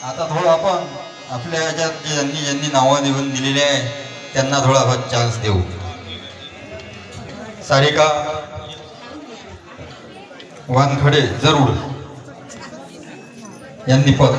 आता थोडं आपण आपल्या ह्याच्यात ज्यांनी ज्यांनी नावं देऊन दिलेली आहे त्यांना थोडा चान्स देऊ. सारिका वानखडे जरूर यांनी पद